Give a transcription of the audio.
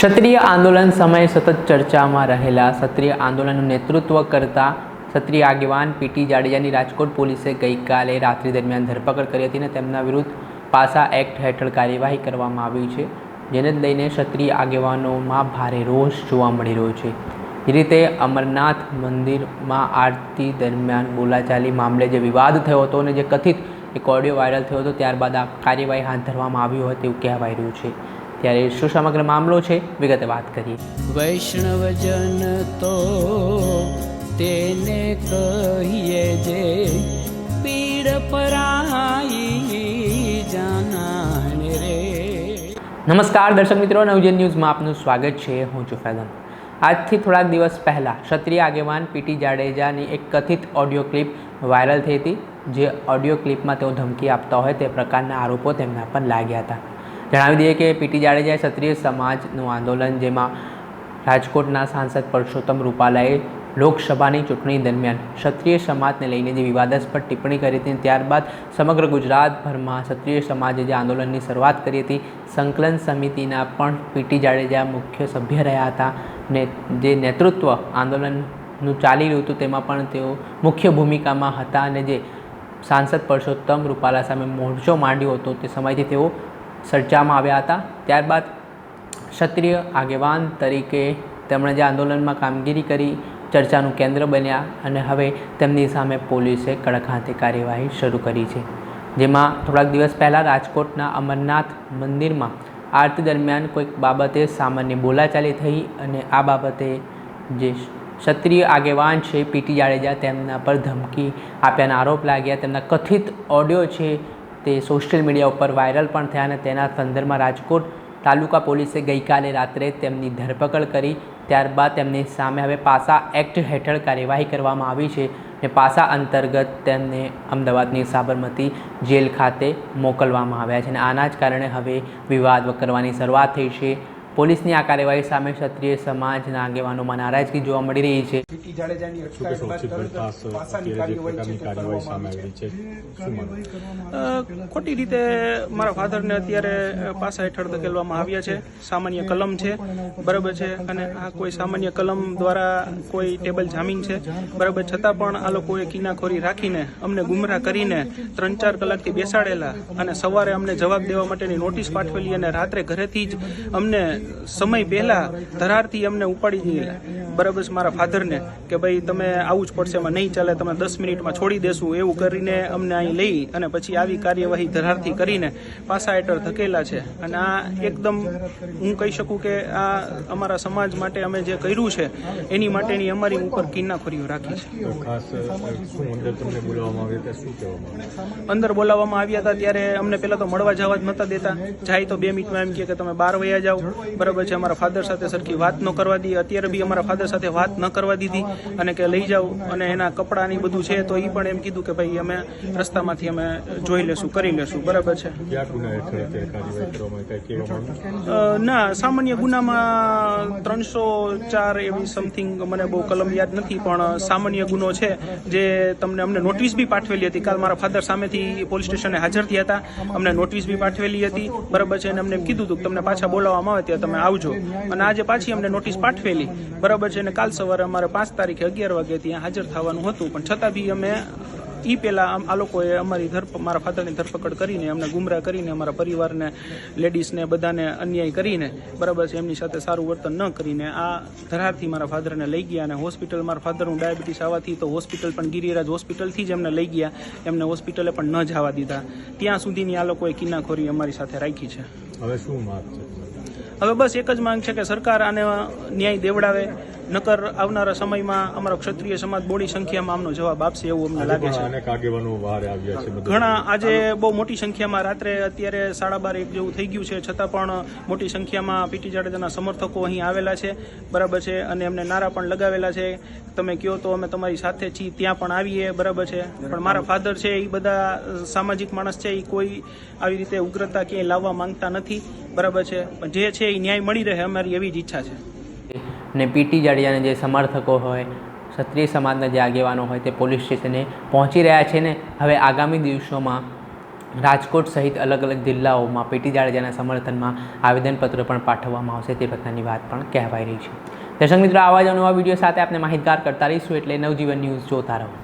ક્ષત્રિય આંદોલન સમયે સતત ચર્ચામાં રહેલા ક્ષત્રિય આંદોલનનું નેતૃત્વ કરતા ક્ષત્રિય આગેવાન પીટી જાડેજાની રાજકોટ પોલીસે ગઈકાલે રાત્રિ દરમિયાન ધરપકડ કરી હતી અને તેમના વિરુદ્ધ પાસા એક્ટ હેઠળ કાર્યવાહી કરવામાં આવી છે, જેને લઈને ક્ષત્રિય આગેવાનોમાં ભારે રોષ જોવા મળી રહ્યો છે। એ રીતે અમરનાથ મંદિરમાં આરતી દરમિયાન બોલાચાલી મામલે જે વિવાદ થયો હતો અને જે કથિત એક ઓડિયો વાયરલ થયો હતો, ત્યારબાદ આ કાર્યવાહી હાથ ધરવામાં આવી હોય તેવું કહેવાય રહ્યું છે। ત્યારે શું સમગ્ર મામલો છે, વિગતે વાત કરીએ। વૈષ્ણવજન તો તેને કહીએ જે પીડ પરાઈ જાનાને રે। નમસ્કાર દર્શક મિત્રો, નવજીવન ન્યૂઝમાં આપનું સ્વાગત છે। હું છું ફૈઝન। આજથી થોડાક દિવસ પહેલાં ક્ષત્રિય આગેવાન પીટી જાડેજાની એક કથિત ઓડિયો ક્લિપ વાયરલ થઈ હતી, જે ઓડિયો ક્લિપમાં તેઓ ધમકી આપતા હોય તે પ્રકારના આરોપો તેમના પર લાગ્યા હતા। જણાવી દઈએ કે પીટી જાડેજાએ ક્ષત્રિય સમાજનું આંદોલન, જેમાં રાજકોટના સાંસદ પરસોત્તમ રૂપાલાએ લોકસભાની ચૂંટણી દરમિયાન ક્ષત્રિય સમાજને લઈને જે વિવાદાસ્પદ ટિપ્પણી કરી હતી, ત્યારબાદ સમગ્ર ગુજરાતભરમાં ક્ષત્રિય સમાજે જે આંદોલનની શરૂઆત કરી હતી, સંકલન સમિતિના પણ પીટી જાડેજા મુખ્ય સભ્ય રહ્યા હતા ને જે નેતૃત્વ આંદોલનનું ચાલી રહ્યું હતું તેમાં પણ તેઓ મુખ્ય ભૂમિકામાં હતા અને જે સાંસદ પરસોત્તમ રૂપાલા સામે મોરચો માંડ્યો હતો તે સમયથી તેઓ ચર્ચામાં આવ્યા હતા। ત્યારબાદ ક્ષત્રિય આગેવાન તરીકે તેમણે જે આંદોલનમાં કામગીરી કરી ચર્ચાનું કેન્દ્ર બન્યા અને હવે તેમની સામે પોલીસે કડક હાથે કાર્યવાહી શરૂ કરી છે, જેમાં થોડાક દિવસ પહેલાં રાજકોટના અમરનાથ મંદિરમાં આરતી દરમિયાન કોઈક બાબતે સામાન્ય બોલાચાલી થઈ અને આ બાબતે જે ક્ષત્રિય આગેવાન છે પીટી જાડેજા તેમના પર ધમકી આપ્યાના આરોપ લાગ્યા। તેમના કથિત ઓડિયો છે તે સોશિયલ મીડિયા ઉપર વાયરલ પણ થયા અને તેના સંદર્ભમાં રાજકોટ તાલુકા પોલીસે ગઈકાલે રાત્રે તેમની ધરપકડ કરી। ત્યારબાદ તેમની સામે હવે પાસા એક્ટ હેઠળ કાર્યવાહી કરવામાં આવી છે અને પાસા અંતર્ગત તેમને અમદાવાદની સાબરમતી જેલ ખાતે મોકલવામાં આવ્યા છે અને આના જ કારણે હવે વિવાદ કરવાની શરૂઆત થઈ છે। પોલીસની આ કાર્યવાહી સામે ક્ષત્રિય સમાજના આગેવાનોમાં નારાજગી જોવા મળી રહી છે। પીટી જાડેજાની અટકાયત બાદ તરત પાસાની કાર્યવાહી કરવામાં આવી છે। ખોટી રીતે મારા ફાધરને અત્યારે પાસા હેઠળ ધકેલવામાં આવ્યા છે। સામાન્ય કલમ છે, બરાબર છે, અને આ કોઈ સામાન્ય કલમ દ્વારા કોઈ ટેબલ જામીન છે, બરાબર, છતાં પણ આ લોકોએ કિનાખોરી રાખીને અમને ગુમરાહ કરીને 3-4 કલાકથી બેસાડેલા અને સવારે અમને જવાબ દેવા માટેની નોટિસ પાઠવેલી અને રાત્રે ઘરેથી જ અમને સમય પહેલા ધરારથી અમને ઉપાડી દીધેલા, બરાબર છે, મારા ફાધરને કે ભાઈ તમે આવું જ પડશે, એમાં નહીં ચાલે, તમે 10 મિનિટમાં છોડી દેશું, એવું કરીને અમને અહીં લઈ અને પછી આવી કાર્યવાહી ધરારથી કરીને પાસા હેઠળ ધકેલા છે। અને આ એકદમ હું કહી શકું કે આ અમારા સમાજ માટે અમે જે કર્યું છે એની માટેની અમારી ઉપર કિન્નાખોરીઓ રાખી છે। અંદર બોલાવવામાં આવ્યા હતા ત્યારે અમને પહેલા તો મળવા જવા જ નહોતા દેતા, જાય તો 2 મિનિટમાં એમ કે તમે બહાર વયા જાઓ, બરાબર છે, અમારા ફાધર સાથે સરખી વાત ન કરવા દી। અત્યારે બી અમારા ફાધર સાથે વાત ન કરવા દીધી અને કે લઈ જાઓ અને એના કપડાની બધું છે તો એ પણ એમ કીધું કે ભાઈ અમે રસ્તામાંથી અમે જોઈ લેશું, કરી લેશું, બરાબર છે। ના, સામાન્ય ગુનામાં 304 એવી સમથિંગ, મને બહુ કલમ યાદ નથી, પણ સામાન્ય ગુનો છે જે અમને નોટિસ બી પાઠવેલી હતી। કાલ મારા ફાધર સામેથી પોલીસ સ્ટેશને હાજર થયા હતા, અમને નોટિસ બી પાઠવેલી હતી, બરાબર છે, અને અમને એમ કીધું હતું કે તમને પાછા બોલાવવામાં આવે ત્યાં તમે આવજો, અને આજે પાછી અમને નોટિસ પાઠવેલી, બરાબર છે, અને કાલ સવારે અમારે 5 તારીખે 11 વાગે ત્યાં હાજર થવાનું હતું, પણ છતાં બી અમે પહેલાં આ લોકોએ મારા ફાધરની ધરપકડ કરીને અમને ગુમરાહ કરીને અમારા પરિવારને, લેડીઝને બધાને અન્યાય કરીને, બરાબર છે, એમની સાથે સારું વર્તન ન કરીને આ ધરારથી મારા ફાધરને લઈ ગયા અને હોસ્પિટલ, મારા ફાધરનું ડાયાબિટીસ આવવાથી તો હોસ્પિટલ પણ ગિરિરાજ હોસ્પિટલથી જ એમને લઈ ગયા, એમને હોસ્પિટલે પણ ન જવા દીધા, ત્યાં સુધીની આ લોકોએ કિન્નાખોરી અમારી સાથે રાખી છે। હવે શું માંગ છે? હવે બસ એક જ માંગ છે કે સરકાર આને ન્યાય દેવડાવે, નકર આવનારા સમયમાં અમારો ક્ષત્રિય સમાજ બોડી સંખ્યામાં આમનો જવાબ આપશે એવું અમને લાગે છે। ઘણા આજે બહુ મોટી સંખ્યામાં રાત્રે અત્યારે 12:30-1 જેવું થઈ ગયું છે, છતાં પણ મોટી સંખ્યામાં પીટી જાડેજાના સમર્થકો અહીં આવેલા છે, બરાબર છે, અને એમને નારા પણ લગાવેલા છે, તમે કહો તો અમે તમારી સાથે છીએ, ત્યાં પણ આવીએ, બરાબર છે, પણ મારા ફાધર છે એ બધા સામાજિક માણસ છે, એ કોઈ આવી રીતે ઉગ્રતા ક્યાંય લાવવા માંગતા નથી, બરાબર છે, પણ જે છે એ ન્યાય મળી રહે અમારી એવી જ ઈચ્છા છે। ને પીટી જાડેજાના જે સમર્થકો હોય, ક્ષત્રિય સમાજના જે આગેવાનો હોય તે પોલીસ સ્ટેશને પહોંચી રહ્યા છે ને હવે આગામી દિવસોમાં રાજકોટ સહિત અલગ અલગ જિલ્લાઓમાં પીટી જાડેજાના સમર્થનમાં આવેદનપત્રો પણ પાઠવવામાં આવશે તે પ્રકારની વાત પણ કહેવાઈ રહી છે. દર્શક મિત્રો, આવા જ નવા વિડીયો સાથે આપણે માહિતગાર કરતા રહીશું, એટલે નવજીવન ન્યૂઝ જોતા રહો.